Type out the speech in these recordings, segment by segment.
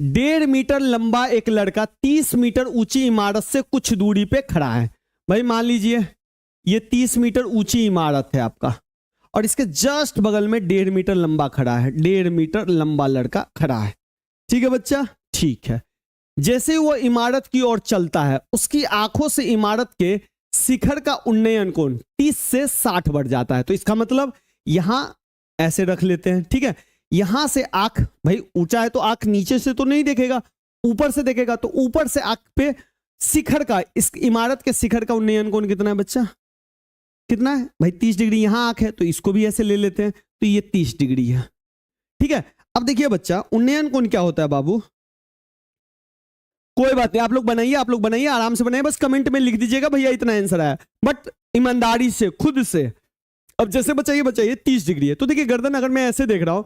1.5 metre लंबा एक लड़का 30 मीटर ऊंची इमारत से कुछ दूरी पे खड़ा है। भाई मान लीजिए ये 30 मीटर ऊंची इमारत है आपका, और इसके जस्ट बगल में 1.5 मीटर लंबा खड़ा है, 1.5 मीटर लंबा लड़का खड़ा है। ठीक है बच्चा, ठीक है। जैसे वो इमारत की ओर चलता है, उसकी आंखों से इमारत के शिखर का उन्नयन कोण 30 से 60 बढ़ जाता है। तो इसका मतलब यहां ऐसे रख लेते हैं, ठीक है। यहां से आंख, भाई ऊंचा है तो आंख नीचे से तो नहीं देखेगा, ऊपर से देखेगा, तो ऊपर से आंख पे शिखर का, इस इमारत के शिखर का उन्नयन कोण कितना है बच्चा, कितना है भाई 30 डिग्री। यहां आंख है तो इसको भी ऐसे ले लेते हैं, तो ये 30 डिग्री है। ठीक है, अब देखिए बच्चा, उन्नयन कोण क्या होता है बाबू, कोई बात नहीं, आप लोग बनाइए, आराम से बनाइए, बस कमेंट में लिख दीजिएगा भैया इतना आंसर आया, बट ईमानदारी से खुद से। अब जैसे बच्चा ये 30 डिग्री है, तो देखिए गर्दन अगर मैं ऐसे देख रहा हूं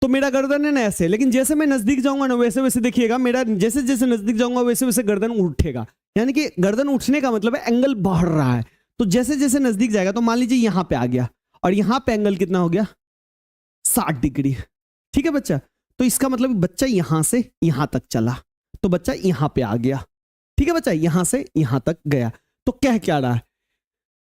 तो मेरा गर्दन है ना ऐसे, लेकिन जैसे मैं नजदीक जाऊंगा ना वैसे वैसे देखिएगा मेरा, जैसे जैसे नजदीक जाऊंगा वैसे वैसे गर्दन उठेगा, यानी कि गर्दन उठने का मतलब है एंगल बढ़ रहा है। तो जैसे जैसे नजदीक जाएगा, तो मान लीजिए यहां पे आ गया, और यहां पे एंगल कितना हो गया 60 डिग्री। ठीक है बच्चा, तो इसका मतलब बच्चा यहां से यहां तक चला, तो बच्चा यहां पे आ गया। ठीक है बच्चा, यहां से यहां तक गया, तो कह क्या रहा है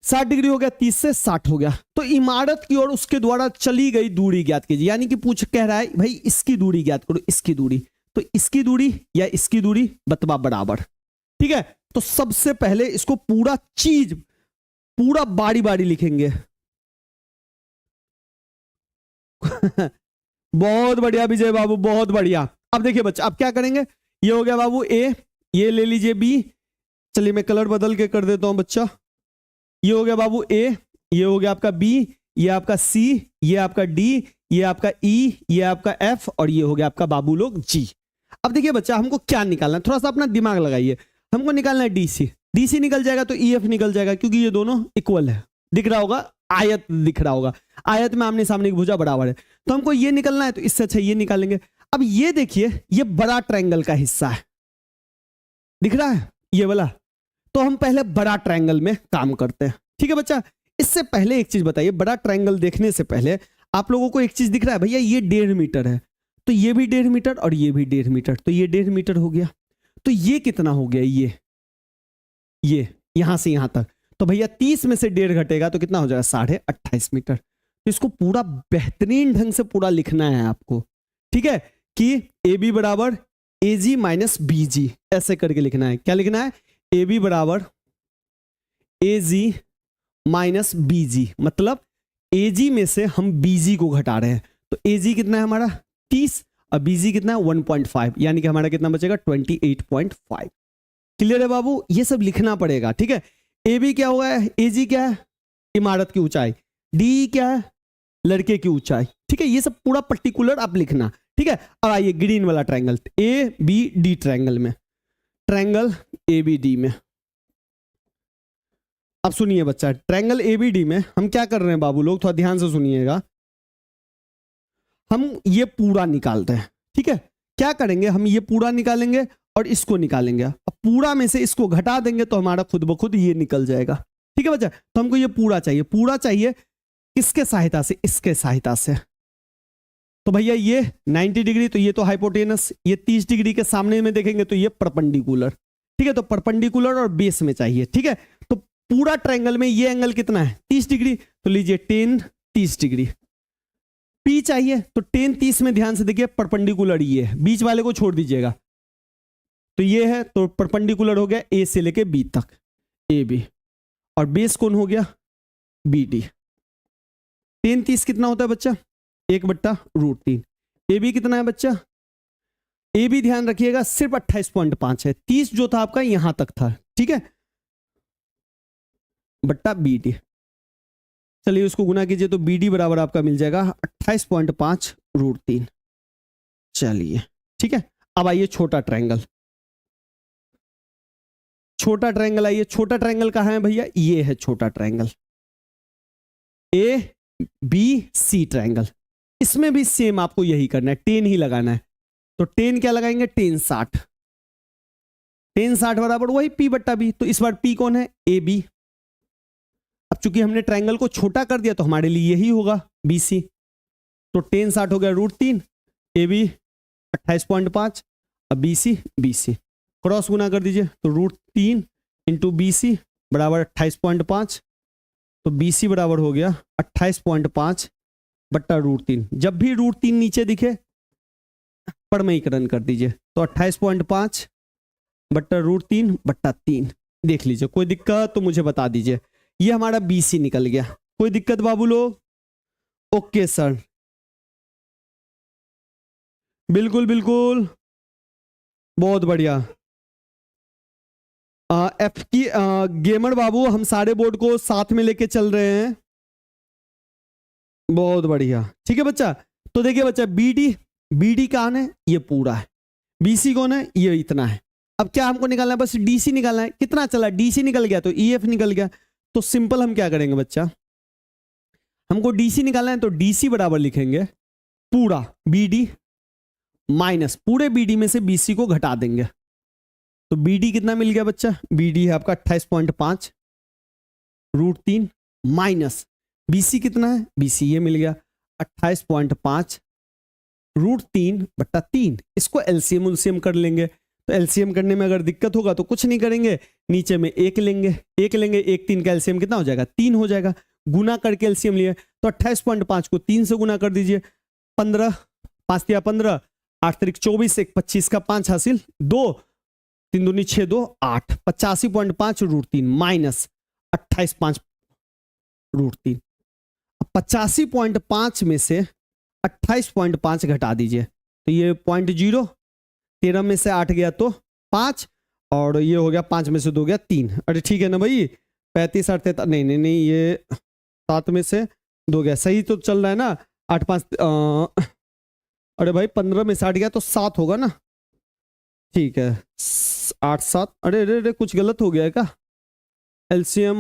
60 डिग्री हो गया, 30 से 60 हो गया। तो इमारत की ओर उसके द्वारा चली गई दूरी ज्ञात कीजिए, यानी कि पूछ कह रहा है भाई इसकी दूरी ज्ञात करो, इसकी दूरी, तो इसकी दूरी या इसकी दूरी बतवा बराबर। ठीक है, तो सबसे पहले इसको पूरा चीज पूरा बारी बारी लिखेंगे। बहुत बढ़िया विजय बाबू, बहुत बढ़िया। अब देखिए बच्चा, अब क्या करेंगे, ये हो गया बाबू ए, ये ले लीजिए बी, चलिए मैं कलर बदल के कर देता हूं बच्चा, ये हो गया बाबू ए, ये हो गया आपका बी, ये आपका सी, ये आपका डी, ये आपका ई, ये आपका एफ, और ये हो गया आपका बाबू लोग जी। अब देखिए बच्चा, हमको क्या निकालना है, थोड़ा सा अपना दिमाग लगाइए, हमको निकालना है डीसी। डीसी निकल जाएगा तो ईएफ निकल जाएगा, क्योंकि ये दोनों इक्वल है, दिख रहा होगा, आयत दिख रहा होगा, आयत में आमने सामने की भुजा बराबर है, तो हमको ये निकलना है, तो इससे अच्छा ये निकालेंगे। अब ये देखिए, ये बड़ा ट्रायंगल का हिस्सा है, दिख रहा है ये वाला, तो हम पहले बड़ा ट्रायंगल में काम करते हैं। ठीक है बच्चा, इससे पहले एक चीज बताइए, बड़ा ट्रायंगल देखने से पहले आप लोगों को एक चीज दिख रहा है, भैया ये 1.5 मीटर है, तो ये भी 1.5 मीटर और ये भी 1.5 मीटर, तो ये 1.5 मीटर हो गया। तो ये कितना हो गया, ये यहां से यहां तक, तो भैया 30 में से 1.5 घटेगा तो कितना हो जाएगा 28.5 मीटर। तो इसको पूरा बेहतरीन ढंग से पूरा लिखना है आपको, ठीक है, कि ए बी बराबर ए जी माइनस बी जी, ऐसे करके लिखना है। क्या लिखना है, ए बी बराबर ए जी माइनस बी जी, मतलब ए जी में से हम बी जी को घटा रहे हैं, तो ए जी कितना है हमारा 30 और बी जी कितना है 1.5, यानी कि हमारा कितना बचेगा 28.5। क्लियर है बाबू, ये सब लिखना पड़ेगा। ठीक है, ए बी क्या हुआ है, ए जी क्या है इमारत की ऊंचाई, डी क्या है लड़के की ऊंचाई। ठीक है, ये सब पूरा पर्टिकुलर आप लिखना। ठीक है, अब आइए ग्रीन वाला triangle, A B D triangle में, ट्रायंगल ए बी डी में। अब सुनिए बच्चा, ट्रायंगल ए बी डी में हम क्या कर रहे हैं बाबू लोग, थोड़ा ध्यान से सुनिएगा, हम ये पूरा निकालते हैं। ठीक है, क्या करेंगे, हम ये पूरा निकालेंगे और इसको निकालेंगे, अब पूरा में से इसको घटा देंगे तो हमारा खुद ब खुद ये निकल जाएगा। ठीक है बच्चा, तो हमको ये पूरा चाहिए, पूरा चाहिए किसके सहायता से, इसके सहायता से। तो भैया ये 90 डिग्री, तो ये तो हाइपोटेनस, ये 30 डिग्री के सामने में देखेंगे तो ये परपेंडिकुलर। ठीक है, तो परपेंडिकुलर और बेस में चाहिए। ठीक है, तो पूरा ट्रायंगल में ये एंगल कितना है 30 डिग्री, तो लीजिए 10 30 डिग्री। पी चाहिए तो 10 30 में ध्यान से देखिए परपेंडिकुलर ये है, बीच वाले को छोड़ दीजिएगा, तो ये है, तो परपेंडिकुलर हो गया ए से लेके बी तक, ए बी, और बेस कौन हो गया बी डी। 10 30 कितना होता है बच्चा 1/√3। ए बी कितना है बच्चा, ए बी ध्यान रखिएगा सिर्फ 28.5 है, 30 जो था आपका यहां तक था। ठीक है, बट्टा बी डी, चलिए उसको गुना कीजिए तो बी डी बराबर आपका मिल जाएगा 28.5√3। चलिए ठीक है, अब आइए छोटा ट्रायंगल, छोटा ट्रायंगल आइए, छोटा ट्रायंगल कहां है भैया, ये है छोटा triangle A B C triangle. इसमें भी सेम आपको यही करना है, 10 ही लगाना है, तो 10 क्या लगाएंगे 10 60, 10 60 बराबर वही पी बट्टा बी, तो इस बार पी कौन है ए बी। अब चूंकि हमने ट्रायंगल को छोटा कर दिया तो हमारे लिए यही होगा BC, तो 10 60 हो गया √3, ए बी 28.5, अब BC BC क्रॉस गुना कर दीजिए तो √3 इंटू BC बराबर 28.5, तो BC बराबर हो गया 28.5 बट्टा √3। जब भी √3 नीचे दिखे परमयीकरण कर दीजिए, तो 28.5 बट्टा √3 बट्टा 3। देख लीजिए, कोई दिक्कत तो मुझे बता दीजिए। ये हमारा BC निकल गया। कोई दिक्कत बाबू लोग? ओके सर, बिल्कुल बिल्कुल, बहुत बढ़िया। F की गेमर बाबू, हम सारे बोर्ड को साथ में लेके चल रहे हैं। बहुत बढ़िया, ठीक है बच्चा। तो देखिए बच्चा, BD कौन है? ये पूरा है। BC कौन है? ये इतना है। अब क्या हमको निकालना है? बस DC निकालना है। कितना चला? DC निकल गया तो EF निकल गया। तो सिंपल हम क्या करेंगे बच्चा, हमको DC निकालना है तो DC बराबर लिखेंगे पूरा BD माइनस पूरे BD में से BC को घटा देंगे। तो BD कितना मिल गया बच्चा? BD है आपका 28.5 √3 माइनस BC कितना है? BC ये मिल गया 28.5 √3 बट्टा 3। इसको LCM उलसीएम कर लेंगे। तो LCM करने में अगर दिक्कत होगा तो कुछ नहीं करेंगे, नीचे में 1 लेंगे, 1 लेंगे, 1 3 का LCM कितना हो जाएगा? 3 हो जाएगा। गुना करके LCM लिए तो 28.5 को 3 से गुना कर दीजिए, 15 5 या 15 8 3 24 1 25 का 5 हासिल 2 3 दूनी 6 2 8 85.5 √3 माइनस 28.5 √3। 85.5 में से 28.5 घटा दीजिए तो ये 0.0, 13 में से 8 गया तो 5, और ये हो गया 5 में से 2 गया 3। अरे ठीक है ना भाई, 35 8 33, नहीं ये 7 में से 2 गया, सही तो चल रहा है ना? 8 5 अरे भाई 15 में से 8 गया तो 7 होगा ना? ठीक है 8 7, अरे कुछ गलत हो गया है क्या? LCM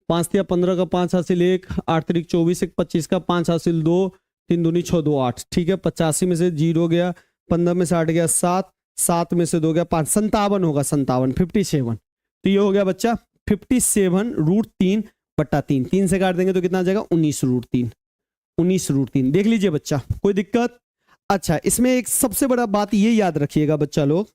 5 या 15 का 5 हासिल 1, 8 3 24 1 25 का 5 हासिल 2, 3 दूनी 6 2 8। ठीक है, 85 में से 0 गया, 15 में से 8 गया 7, 7 में से 2 गया 5, 57 होगा, 57 57। तो ये हो गया बच्चा 57 √3 बट्टा 3। 3 से काट देंगे तो कितना आ जाएगा? 19 √3, 19 √3। देख लीजिए बच्चा, कोई दिक्कत? अच्छा, इसमें एक सबसे बड़ा बात ये याद रखिएगा बच्चा लोग,